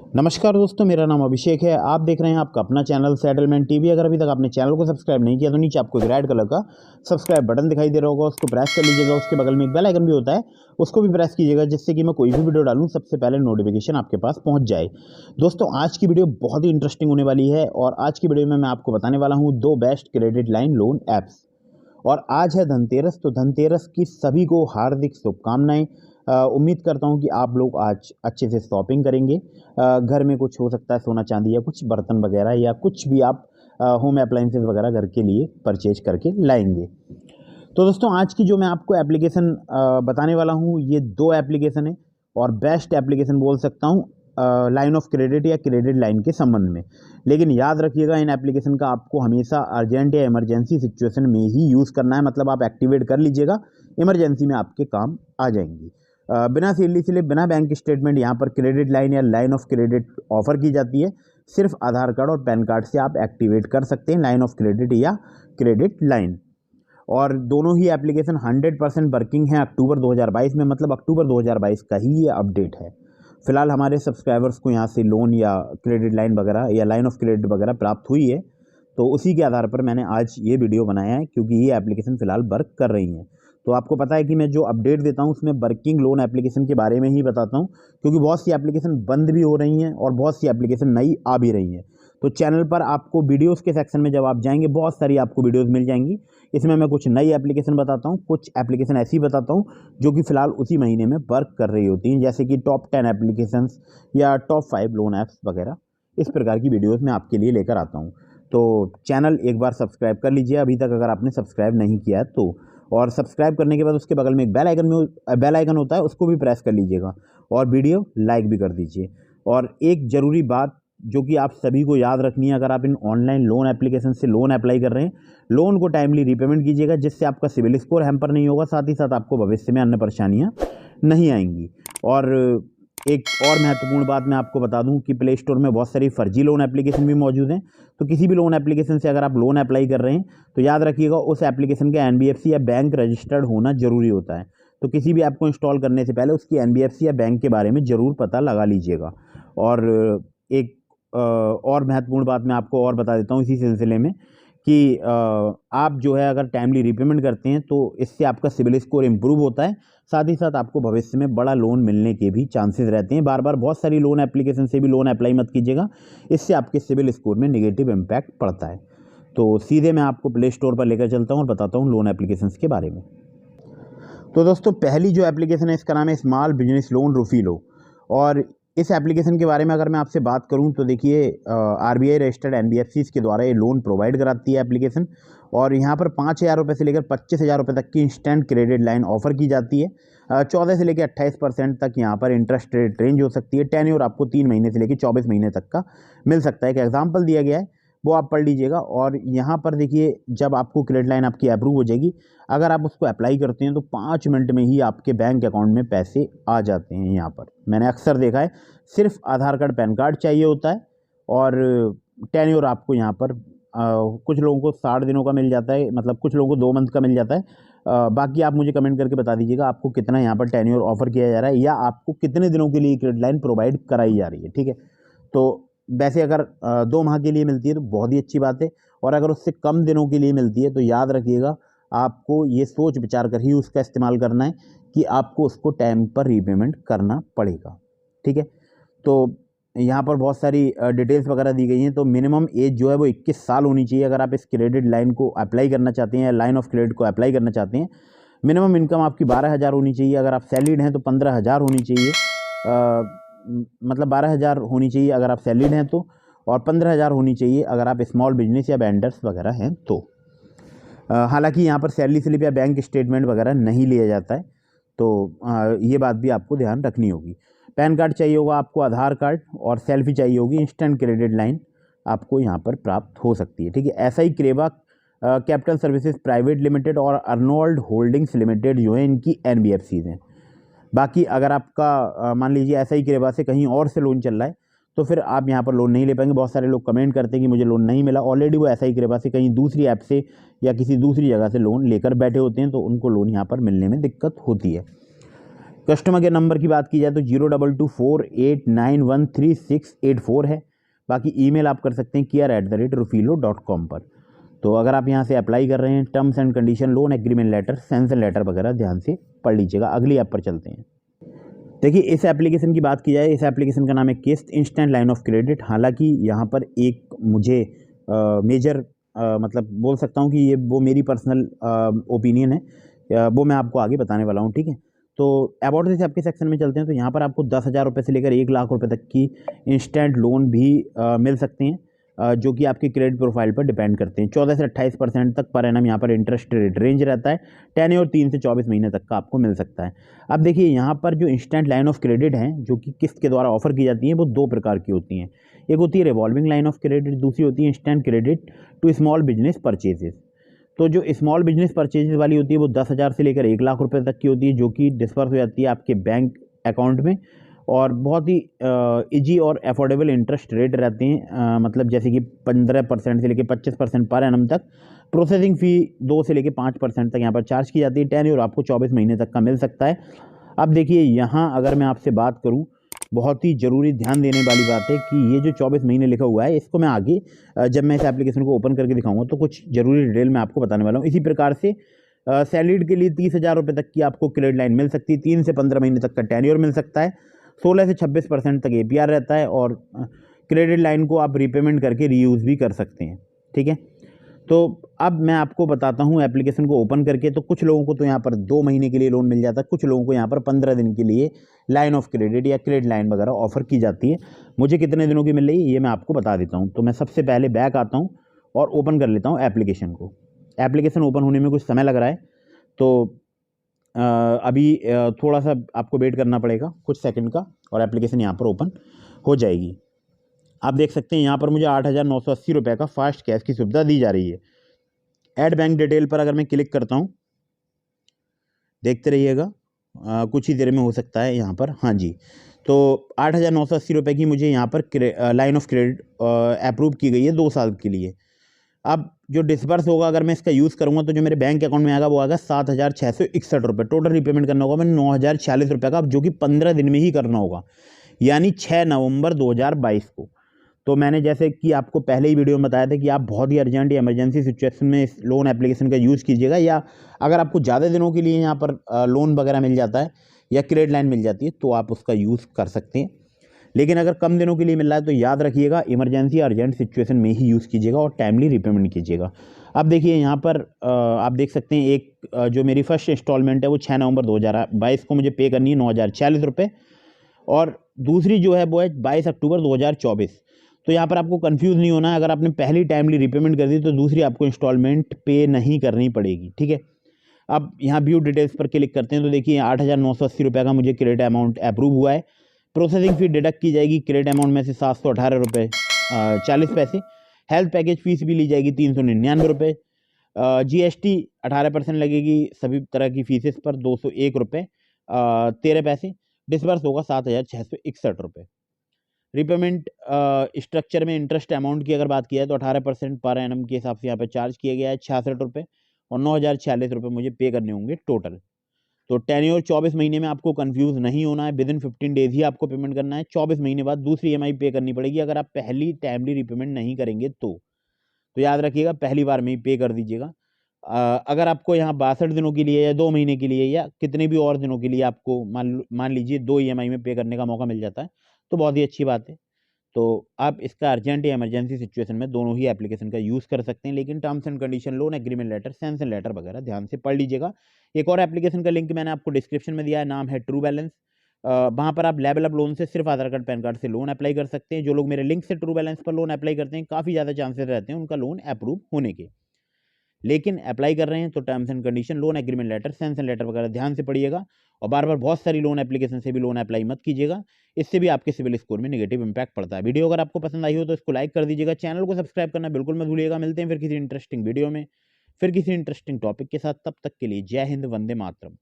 नमस्कार दोस्तों, मेरा नाम अभिषेक है। आप देख रहे हैं आपका अपना चैनल सेटलमेंट टीवी। अगर अभी तक आपने चैनल को सब्सक्राइब नहीं किया तो नीचे आपको एक रेड कलर का सब्सक्राइब बटन दिखाई दे रहा होगा, उसको प्रेस कर लीजिएगा। उसके बगल में एक बेल आइकन भी होता है, उसको भी प्रेस कीजिएगा, जिससे कि मैं कोई भी वीडियो डालूं सबसे पहले नोटिफिकेशन आपके पास पहुंच जाए। दोस्तों, आज की वीडियो बहुत ही इंटरेस्टिंग होने वाली है और आज की वीडियो में मैं आपको बताने वाला हूँ 2 best credit line loan apps. और आज है धनतेरस, तो धनतेरस की सभी को हार्दिक शुभकामनाएं। उम्मीद करता हूं कि आप लोग आज अच्छे से शॉपिंग करेंगे। घर में कुछ हो सकता है सोना चांदी या कुछ बर्तन वगैरह या कुछ भी आप होम अप्लाइंसेस वगैरह घर के लिए परचेज करके लाएंगे। तो दोस्तों, आज की जो मैं आपको एप्लीकेशन बताने वाला हूं, ये 2 एप्लीकेशन है और बेस्ट एप्लीकेशन बोल सकता हूं लाइन ऑफ क्रेडिट या क्रेडिट लाइन के संबंध में। लेकिन याद रखिएगा, इन एप्लीकेशन का आपको हमेशा अर्जेंट या इमरजेंसी सिचुएशन में ही यूज़ करना है। मतलब आप एक्टिवेट कर लीजिएगा, इमरजेंसी में आपके काम आ जाएंगी। बिना सीढ़ी स्लिप, बिना बैंक स्टेटमेंट यहाँ पर क्रेडिट लाइन या लाइन ऑफ क्रेडिट ऑफर की जाती है। सिर्फ आधार कार्ड और पैन कार्ड से आप एक्टिवेट कर सकते हैं लाइन ऑफ क्रेडिट या क्रेडिट लाइन। और दोनों ही एप्लीकेशन 100% वर्किंग है अक्टूबर 2022 में। मतलब अक्टूबर 2022 का ही ये अपडेट है। फिलहाल हमारे सब्सक्राइबर्स को यहाँ से लोन या क्रेडिट लाइन वगैरह या लाइन ऑफ क्रेडिट वगैरह प्राप्त हुई है, तो उसी के आधार पर मैंने आज ये वीडियो बनाया है, क्योंकि ये एप्लीकेशन फ़िलहाल वर्क कर रही हैं। तो आपको पता है कि मैं जो अपडेट देता हूँ उसमें वर्किंग लोन एप्लीकेशन के बारे में ही बताता हूँ, क्योंकि बहुत सी एप्लीकेशन बंद भी हो रही हैं और बहुत सी एप्लीकेशन नई आ भी रही हैं। तो चैनल पर आपको वीडियोज़ के सेक्शन में जब आप जाएंगे, बहुत सारी आपको वीडियोज़ मिल जाएंगी। इसमें मैं कुछ नई एप्लीकेशन बताता हूँ, कुछ एप्लीकेशन ऐसी बताता हूँ जो कि फ़िलहाल उसी महीने में वर्क कर रही होती हैं, जैसे कि टॉप 10 एप्लीकेशंस या टॉप 5 लोन ऐप्स वगैरह। इस प्रकार की वीडियोज़ मैं आपके लिए लेकर आता हूँ। तो चैनल एक बार सब्सक्राइब कर लीजिए अभी तक, अगर आपने सब्सक्राइब नहीं किया है तो। और सब्सक्राइब करने के बाद उसके बगल में एक बेल आइकन होता है, उसको भी प्रेस कर लीजिएगा और वीडियो लाइक भी कर दीजिए। और एक ज़रूरी बात जो कि आप सभी को याद रखनी है, अगर आप इन ऑनलाइन लोन एप्लीकेशन से लोन अप्लाई कर रहे हैं, लोन को टाइमली रीपेमेंट कीजिएगा, जिससे आपका सिविल स्कोर हैम्पर नहीं होगा, साथ ही साथ आपको भविष्य में अन्य परेशानियां नहीं आएंगी। और एक और महत्वपूर्ण बात मैं आपको बता दूं कि प्ले स्टोर में बहुत सारी फर्जी लोन एप्लीकेशन भी मौजूद हैं। तो किसी भी लोन एप्लीकेशन से अगर आप लोन अप्लाई कर रहे हैं तो याद रखिएगा, उस एप्लीकेशन का एनबीएफसी या बैंक रजिस्टर्ड होना जरूरी होता है। तो किसी भी ऐप को इंस्टॉल करने से पहले उसकी एनबीएफसी या बैंक के बारे में ज़रूर पता लगा लीजिएगा। और एक और महत्वपूर्ण बात मैं आपको और बता देता हूँ इसी सिलसिले में कि आप जो है अगर टाइमली रीपेमेंट करते हैं तो इससे आपका सिविल स्कोर इम्प्रूव होता है। साथ ही साथ आपको भविष्य में बड़ा लोन मिलने के भी चांसेस रहते हैं। बार बार बहुत सारी लोन एप्लीकेशन से भी लोन अप्लाई मत कीजिएगा, इससे आपके सिविल स्कोर में नेगेटिव इम्पैक्ट पड़ता है। तो सीधे मैं आपको प्ले स्टोर पर लेकर चलता हूँ और बताता हूँ लोन एप्लीकेशंस के बारे में। तो दोस्तों, पहली जो एप्लीकेशन है इसका नाम है स्मॉल बिजनेस लोन रूफीलो। और इस एप्लीकेशन के बारे में अगर मैं आपसे बात करूं तो देखिए, आरबीआई रजिस्टर्ड एनबीएफसीज के द्वारा ये लोन प्रोवाइड कराती है एप्लीकेशन। और यहाँ पर 5,000 रुपये से लेकर 25,000 रुपये तक की इंस्टेंट क्रेडिट लाइन ऑफर की जाती है। 14 से लेकर 28% तक यहाँ पर इंटरेस्ट रेट रेंज हो सकती है। टेन्योर आपको 3 महीने से लेकर 24 महीने तक का मिल सकता है। एक एग्जाम्पल दिया गया है, वो आप पढ़ लीजिएगा। और यहाँ पर देखिए, जब आपको क्रेडिट लाइन आपकी अप्रूव हो जाएगी, अगर आप उसको अप्लाई करते हैं तो 5 मिनट में ही आपके बैंक अकाउंट में पैसे आ जाते हैं। यहाँ पर मैंने अक्सर देखा है, सिर्फ आधार कार्ड पैन कार्ड चाहिए होता है। और टेन्योर आपको यहाँ पर कुछ लोगों को 60 दिनों का मिल जाता है, मतलब कुछ लोगों को 2 मंथ का मिल जाता है। बाकी आप मुझे कमेंट करके बता दीजिएगा आपको कितना यहाँ पर टेन्योर ऑफर किया जा रहा है, या आपको कितने दिनों के लिए क्रेडिट लाइन प्रोवाइड कराई जा रही है। ठीक है, तो वैसे अगर 2 माह के लिए मिलती है तो बहुत ही अच्छी बात है, और अगर उससे कम दिनों के लिए मिलती है तो याद रखिएगा, आपको ये सोच विचार कर ही उसका इस्तेमाल करना है कि आपको उसको टाइम पर रीपेमेंट करना पड़ेगा। ठीक है, तो यहाँ पर बहुत सारी डिटेल्स वगैरह दी गई हैं। तो मिनिमम एज जो है वो 21 साल होनी चाहिए अगर आप इस क्रेडिट लाइन को अप्लाई करना चाहते हैं या लाइन ऑफ क्रेडिट को अप्लाई करना चाहते हैं। मिनिमम इनकम आपकी 12,000 होनी चाहिए। अगर आप सैलरीड हैं तो 15,000 होनी चाहिए। मतलब 12,000 होनी चाहिए अगर आप सैलरीड हैं तो, और 15,000 होनी चाहिए अगर आप स्मॉल बिजनेस या वेंडर्स वगैरह हैं तो। हालांकि यहाँ पर सैलरी स्लिप या बैंक स्टेटमेंट वगैरह नहीं लिया जाता है, तो ये बात भी आपको ध्यान रखनी होगी। पैन कार्ड चाहिए होगा आपको, आधार कार्ड, और सेल्फी चाहिए होगी। इंस्टेंट क्रेडिट लाइन आपको यहाँ पर प्राप्त हो सकती है। ठीक है, ऐसा ही क्रेवा कैपिटल सर्विसेज प्राइवेट लिमिटेड और अर्नोल्ड होल्डिंग्स लिमिटेड जो है इनकी एनबीएफसीज हैं। बाकी अगर आपका मान लीजिए ऐसा ही क्रेवा से कहीं और से लोन चल रहा है तो फिर आप यहाँ पर लोन नहीं ले पाएंगे। बहुत सारे लोग कमेंट करते हैं कि मुझे लोन नहीं मिला, ऑलरेडी वो ऐसा ही क्रेवा से कहीं दूसरी ऐप से या किसी दूसरी जगह से लोन लेकर बैठे होते हैं, तो उनको लोन यहाँ पर मिलने में दिक्कत होती है। कस्टमर के नंबर की बात की जाए तो 022489138684 है। बाकी ईमेल आप कर सकते हैं kiar@refilo.com पर। तो अगर आप यहाँ से अप्लाई कर रहे हैं, terms and condition, loan agreement letter, sanction letter वगैरह ध्यान से पढ़ लीजिएगा। अगली ऐप पर चलते हैं। देखिए, इस एप्लीकेशन की बात की जाए, इस एप्लीकेशन का नाम है किस्त इंस्टेंट लाइन ऑफ क्रेडिट। हालांकि यहाँ पर एक मुझे मेजर मतलब बोल सकता हूँ कि ये वो मेरी पर्सनल ओपिनियन है, वो मैं आपको आगे बताने वाला हूँ, ठीक है। तो अबाउट दिस ऐप के सेक्शन में चलते हैं। तो यहाँ पर आपको 10,000 रुपये से लेकर 1 लाख रुपये तक की इंस्टेंट लोन भी मिल सकते हैं, जो कि आपकी क्रेडिट प्रोफाइल पर डिपेंड करते हैं। 14 से 28% तक पर एनम यहाँ पर इंटरेस्ट रेट रेंज रहता है। टेन्योर 3 से 24 महीने तक का आपको मिल सकता है। अब देखिए, यहाँ पर जो इंस्टेंट लाइन ऑफ क्रेडिट है, जो कि किस्त के द्वारा ऑफर की जाती है, वो 2 प्रकार की होती हैं। एक होती है रिवॉल्विंग लाइन ऑफ क्रेडिट, दूसरी होती है instant credit to small business purchases. तो जो स्मॉल बिजनेस परचेजेस वाली होती है वो 10,000 से लेकर 1 लाख रुपये तक की होती है, जो कि डिस्पर्स हो जाती है आपके बैंक अकाउंट में, और बहुत ही इजी और अफोर्डेबल इंटरेस्ट रेट रहते हैं। मतलब जैसे कि 15% से लेकर 25% पर एनम तक। प्रोसेसिंग फ़ी 2 से लेकर 5% तक यहाँ पर चार्ज की जाती है। टेन्योर आपको 24 महीने तक का मिल सकता है। अब देखिए, यहाँ अगर मैं आपसे बात करूँ, बहुत ही ज़रूरी ध्यान देने वाली बात है कि ये जो 24 महीने लिखा हुआ है, इसको मैं आगे जब मैं इस एप्लीकेशन को ओपन करके दिखाऊंगा तो कुछ ज़रूरी डिटेल मैं आपको बताने वाला हूँ। इसी प्रकार से सैलरीड के लिए 30,000 रुपये तक की आपको क्रेडिट लाइन मिल सकती है। 3 से 15 महीने तक का टेन्योर मिल सकता है। 16 से 26% तक APR रहता है, और क्रेडिट लाइन को आप रीपेमेंट करके रीयूज़ भी कर सकते हैं, ठीक है। तो अब मैं आपको बताता हूँ एप्लीकेशन को ओपन करके। तो कुछ लोगों को तो यहाँ पर 2 महीने के लिए लोन मिल जाता है, कुछ लोगों को यहाँ पर 15 दिन के लिए लाइन ऑफ क्रेडिट या क्रेडिट लाइन वगैरह ऑफर की जाती है। मुझे कितने दिनों की मिल रही है ये मैं आपको बता देता हूँ। तो मैं सबसे पहले बैक आता हूँ और ओपन कर लेता हूँ एप्लीकेशन को। एप्लीकेशन ओपन होने में कुछ समय लग रहा है, तो अभी थोड़ा सा आपको वेट करना पड़ेगा कुछ सेकंड का, और एप्लीकेशन यहाँ पर ओपन हो जाएगी। आप देख सकते हैं यहाँ पर मुझे 8,980 रुपये का फास्ट कैश की सुविधा दी जा रही है। ऐड बैंक डिटेल पर अगर मैं क्लिक करता हूँ, देखते रहिएगा, कुछ ही देर में हो सकता है यहाँ पर। हाँ जी, तो 8,980 रुपये की मुझे यहाँ पर लाइन ऑफ क्रेडिट अप्रूव की गई है 2 साल के लिए। अब जो डिस्बर्स होगा, अगर मैं इसका यूज़ करूँगा तो जो मेरे बैंक अकाउंट में आएगा वो आएगा 7,661 रुपये। टोटल रीपेमेंट करना होगा मैंने 9,046 रुपये का, जो कि 15 दिन में ही करना होगा, यानी 6 नवंबर 2022 को। तो मैंने जैसे कि आपको पहले ही वीडियो में बताया था कि आप बहुत ही अर्जेंट या इमरजेंसी सिचुएशन में इस लोन एप्लीकेशन का यूज़ कीजिएगा, या अगर आपको ज़्यादा दिनों के लिए यहाँ पर लोन वगैरह मिल जाता है या क्रेडिट लाइन मिल जाती है तो आप उसका यूज़ कर सकते हैं। लेकिन अगर कम दिनों के लिए मिल रहा है तो याद रखिएगा, इमरजेंसी अर्जेंट सिचुएशन में ही यूज़ कीजिएगा और टाइमली रिपेमेंट कीजिएगा। अब देखिए, यहाँ पर आप देख सकते हैं, एक जो मेरी फर्स्ट इंस्टॉलमेंट है वो 6 नवंबर 2022 को मुझे पे करनी है 9,046 रुपये, और दूसरी जो है वो है 22 अक्टूबर 2024। तो यहाँ पर आपको कंफ्यूज नहीं होना है। अगर आपने पहली टाइमली रिपेमेंट कर दी तो दूसरी आपको इंस्टॉलमेंट पे नहीं करनी पड़ेगी, ठीक है। अब यहाँ व्यू डिटेल्स पर क्लिक करते हैं तो देखिए 8,980 रुपये का मुझे क्रेडिट अमाउंट अप्रूव हुआ है। प्रोसेसिंग फ़ी डिडक्ट की जाएगी क्रेडिट अमाउंट में से 718 रुपये 40 पैसे। हेल्थ पैकेज फ़ीस भी ली जाएगी 399 रुपये। GST 18% लगेगी सभी तरह की फीसेस पर 201 रुपये 13 पैसे। डिसबर्स होगा 7,661 रुपये। रीपेमेंट स्ट्रक्चर में इंटरेस्ट अमाउंट की अगर बात की जाए तो 18% पर एनम के हिसाब से यहाँ पे चार्ज किया गया है 66 रुपये, और 9,046 रुपये मुझे पे करने होंगे टोटल। तो टेन्योर 24 महीने में आपको कंफ्यूज नहीं होना है। विदिन 15 डेज ही आपको पेमेंट करना है। 24 महीने बाद दूसरी EMI पे करनी पड़ेगी अगर आप पहली टाइमली रिपेमेंट नहीं करेंगे तो याद रखिएगा, पहली बार में ही पे कर दीजिएगा। अगर आपको यहाँ 62 दिनों के लिए या 2 महीने के लिए या कितने भी और दिनों के लिए आपको मान लीजिए 2 EMI में पे करने का मौका मिल जाता है तो बहुत ही अच्छी बात है। तो आप इसका अर्जेंट या इमरजेंसी सिचुएशन में दोनों ही एप्लीकेशन का यूज़ कर सकते हैं, लेकिन terms and condition, loan agreement letter, sanction letter वगैरह ध्यान से पढ़ लीजिएगा। एक और एप्लीकेशन का लिंक मैंने आपको डिस्क्रिप्शन में दिया है, नाम है ट्रू बैलेंस। वहाँ पर आप लेवल अप लोन से सिर्फ आधार कार्ड पैन कार्ड से लोन अप्लाई कर सकते हैं। जो लोग मेरे लिंक से ट्रू बैलेंस पर लोन अप्लाई करते हैं, काफ़ी ज़्यादा चांसेस रहते हैं उनका लोन अप्रूव होने के। लेकिन अप्लाई कर रहे हैं तो terms and condition, loan agreement letter, sanction letter वगैरह ध्यान से पढ़िएगा, और बार बार बहुत सारी लोन एप्लीकेशन से भी लोन अप्लाई मत कीजिएगा। इससे भी आपके सिविल स्कोर में नेगेटिव इंपैक्ट पड़ता है। वीडियो अगर आपको पसंद आई हो तो इसको लाइक कर दीजिएगा, चैनल को सब्सक्राइब करना बिल्कुल मत भूलिएगा। मिलते हैं फिर किसी इंटरेस्टिंग वीडियो में, फिर किसी इंटरेस्टिंग टॉपिक के साथ। तब तक के लिए जय हिंद, वंदे मातरम।